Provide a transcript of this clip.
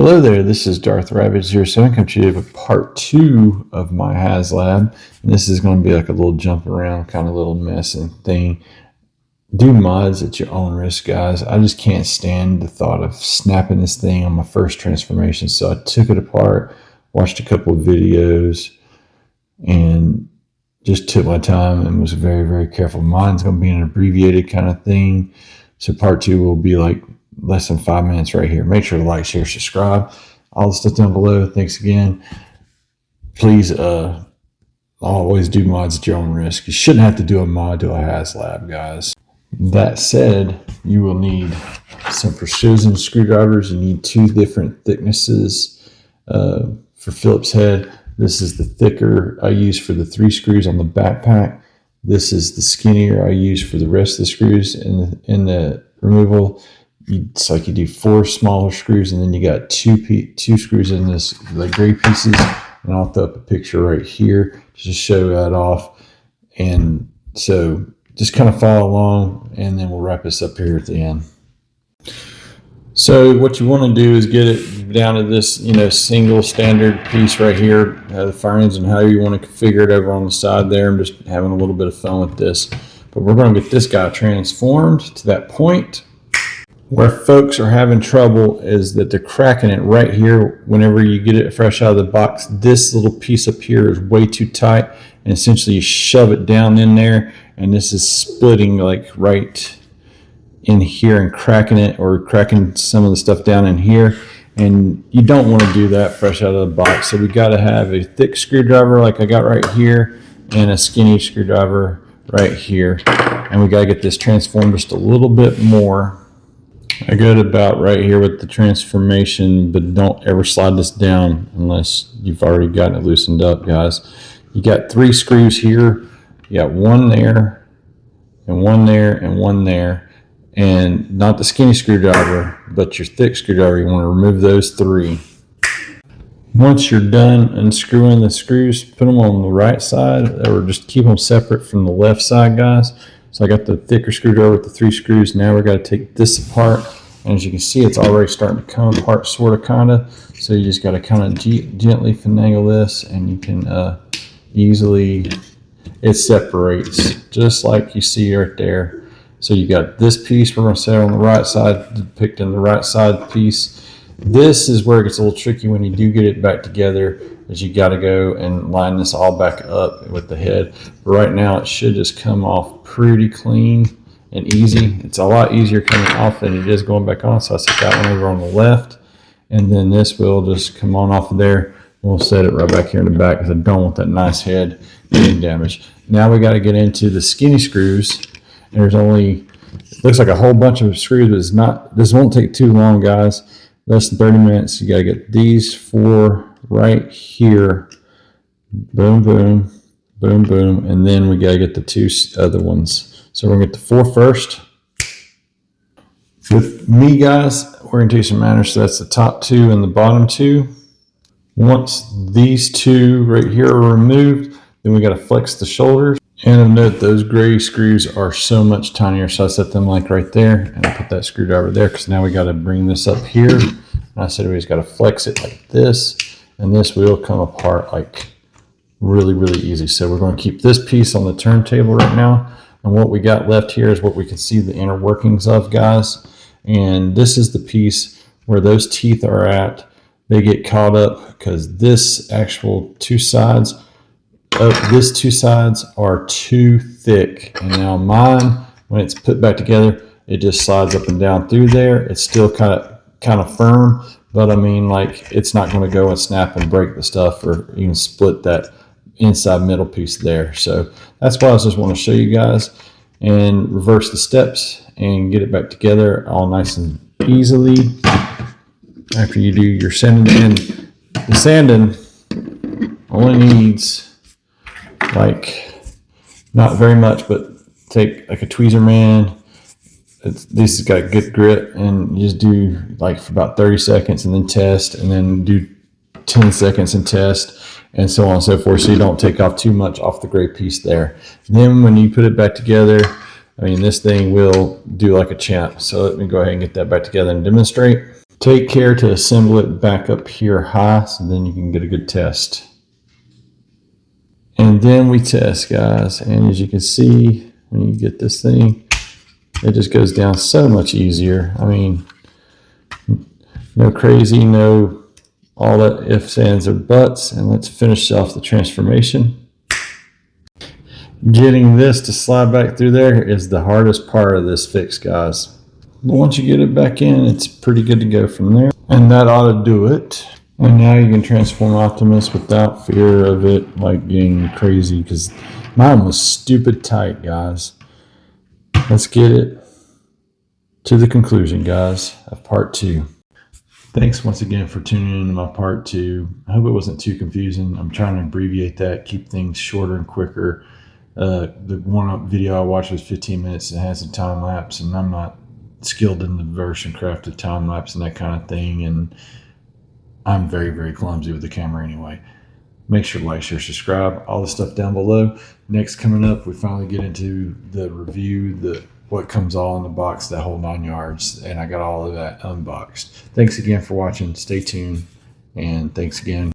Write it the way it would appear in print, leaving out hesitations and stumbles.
Hello there, this is Darth Rabbit 07 coming to you with part 2 of my Haslab. And this is going to be like a little jump around kind of little messing thing. Do mods at your own risk, guys. I just can't stand the thought of snapping this thing on my first transformation. So I took it apart, watched a couple of videos, and just took my time and was very, very careful. Mine's going to be an abbreviated kind of thing. So part 2 will be like less than 5 minutes right here. Make sure to like, share, subscribe, all the stuff down below. Thanks again. Please always do mods at your own risk. You shouldn't have to do a mod to a Haslab, guys. That said, you will need some precision screwdrivers. You need 2 different thicknesses for Phillips head. This is the thicker I use for the 3 screws on the backpack. This is the skinnier I use for the rest of the screws in the removal. It's like you do 4 smaller screws, and then you got two screws in this, like gray pieces. And I'll throw up a picture right here to just show that off. And so just kind of follow along, and then we'll wrap this up here at the end. So what you want to do is get it down to this, single standard piece right here, the fire engine, however you want to configure it over on the side there. I'm just having a little bit of fun with this, but we're going to get this guy transformed to that point. Where folks are having trouble is that they're cracking it right here. Whenever you get it fresh out of the box, this little piece up here is way too tight, and essentially you shove it down in there, and this is splitting like right in here and cracking it, or cracking some of the stuff down in here. And you don't want to do that fresh out of the box. So we got to have a thick screwdriver like I got right here, and a skinny screwdriver right here. And we got to get this transformed just a little bit more. I got about right here with the transformation, but don't ever slide this down unless you've already gotten it loosened up, guys. You got 3 screws here. You got 1 there, and 1 there, and 1 there. And not the skinny screwdriver, but your thick screwdriver. You want to remove those 3. Once you're done unscrewing the screws, put them on the right side, or just keep them separate from the left side, guys. So I got the thicker screwdriver with the 3 screws. Now we're going to take this apart. And as you can see, it's already starting to come apart, sort of, kind of. So you just got to kind of gently finagle this, and you can easily, it separates just like you see right there. So you got this piece we're going to set on the right side, depicting the right side piece. This is where it gets a little tricky when you do get it back together, is you got to go and line this all back up with the head. But right now it should just come off pretty clean and easy. It's a lot easier coming off than it is going back on. So I set that one over on the left, and then this will just come on off of there. We'll set it right back here in the back because I don't want that nice head getting damaged. Now we got to get into the skinny screws. And there's only, it looks like a whole bunch of screws, but it's not, this won't take too long, guys. Less than 30 minutes. You got to get these 4 right here. Boom, boom, boom, boom. And then we got to get the 2 other ones. So we're going to get the 4 first. With me, guys, we're going to do some manners. So that's the top 2 and the bottom 2. Once these 2 right here are removed, then we got to flex the shoulders. And note, those gray screws are so much tinier. So I set them like right there, and I put that screwdriver there because now we got to bring this up here. And I said we just got to flex it like this, and this will come apart like really, really easy. So we're going to keep this piece on the turntable right now. And what we got left here is what we can see the inner workings of, guys. And this is the piece where those teeth are at. They get caught up because this actual 2 sides, this 2 sides are too thick. And now mine, when it's put back together, it just slides up and down through there. It's still kind of firm, but I mean, like, it's not going to go and snap and break the stuff or even split that inside middle piece there. So that's why I just want to show you guys, and reverse the steps and get it back together all nice and easily after you do your sanding. And the sanding only needs like not very much, but take like a tweezer, man. This has got good grit, and you just do like for about 30 seconds and then test, and then do 10 seconds and test, and so on and so forth, so you don't take off too much off the gray piece there. And then when you put it back together, I mean, this thing will do like a champ. So let me go ahead and get that back together and demonstrate. Take care to assemble it back up here high so then you can get a good test. And then we test, guys. And as you can see, when you get this thing, it just goes down so much easier. I mean, no crazy, no all that ifs, ands, or buts. And let's finish off the transformation. Getting this to slide back through there is the hardest part of this fix, guys. But once you get it back in, it's pretty good to go from there. And that ought to do it. And now you can transform Optimus without fear of it like getting crazy, because mine was stupid tight, guys. Let's get it to the conclusion, guys, of part 2. Thanks once again for tuning into my part 2. I hope it wasn't too confusing. I'm trying to abbreviate that, keep things shorter and quicker. The one video I watched was 15 minutes and has a time lapse, and I'm not skilled in the version crafted time lapse and that kind of thing, and I'm very, very clumsy with the camera anyway. Make sure to like, share, subscribe, all the stuff down below. Next coming up, we finally get into the review, what comes all in the box, that whole 9 yards, and I got all of that unboxed. Thanks again for watching. Stay tuned, and thanks again.